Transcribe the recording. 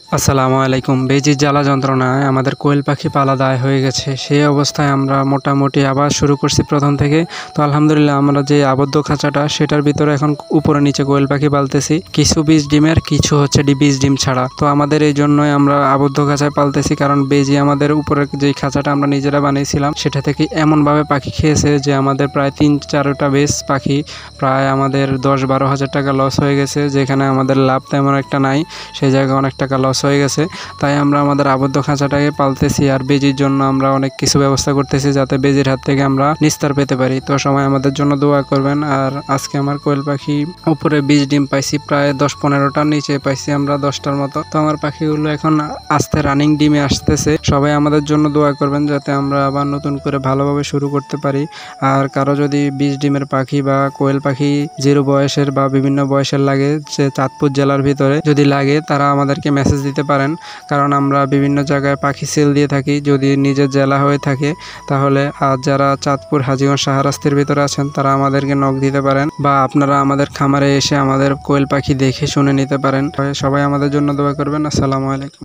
আসসালামু আলাইকুম। বেজির জ্বালা যন্ত্রণায় আমাদের কোয়েল পাখি পালা দায় হয়ে গেছে। সেই অবস্থায় আমরা মোটামুটি আবার শুরু করছি প্রথম থেকে। তো আলহামদুলিল্লাহ আমরা যে আবদ্ধ খাঁচাটা সেটার ভিতরে এখন উপরে নিচে কোয়েল পাখি পালতেছি। কিছু বীজ ডিমের, কিছু হচ্ছে বীজ ডিম ছাড়া। তো আমাদের এই জন্যই আমরা আবদ্ধ খাঁচায় পালতেছি, কারণ বেজি আমাদের উপরের যেই খাঁচাটা আমরা নিজেরা বানিয়েছিলাম সেটা থেকে এমনভাবে পাখি খেয়েছে যে আমাদের প্রায় 3-4টা বেজ পাখি প্রায় আমাদের 10-12 হাজার টাকা লস হয়ে গেছে। যেখানে আমাদের লাভ তেমন একটা নাই, সেই জায়গায় অনেক টাকা লস হয়ে গেছে। তাই আমরা আমাদের আবদ্ধ খাঁচাটাকে পালতেছি আর বেজির জন্য আমরা অনেক কিছু ব্যবস্থা করতেছি যাতে বেজির হাত থেকে আমরা নিস্তার পেতে পারি। তো সবাই আমাদের জন্য দোয়া করবেন। আর আজকে আমার কোয়েল পাখি উপরে বীজ ডিম পাইছি প্রায় 10-15টা, নিচে পাইছি আমরা 10টার মতো। তো আমার পাখিগুলো এখন আস্তে রানিং ডিমে আসতেছে। সবাই আমাদের জন্য দোয়া করবেন যাতে আমরা আবার নতুন করে ভালোভাবে শুরু করতে পারি। আর কারো যদি বীজ ডিমের পাখি বা কোয়েল পাখি 0 বয়সের বা বিভিন্ন বয়সের লাগে, যে চাঁদপুর জেলার ভিতরে যদি লাগে তারা আমাদেরকে মেসেজ দিতে পারেন, কারণ আমরা বিভিন্ন জায়গায় পাখি সেল দিয়ে থাকি। যদি নিজের জেলা হয়ে থাকে তাহলে, আর যারা চাঁদপুর হাজীগঞ্জ শাহরাস্তির ভিতরে আছেন তারা আমাদেরকে নক দিতে পারেন, বা আপনারা আমাদের খামারে এসে আমাদের কোয়েল পাখি দেখে শুনে নিতে পারেন। সবাই আমাদের জন্য দোয়া করবেন। আসসালামু আলাইকুম।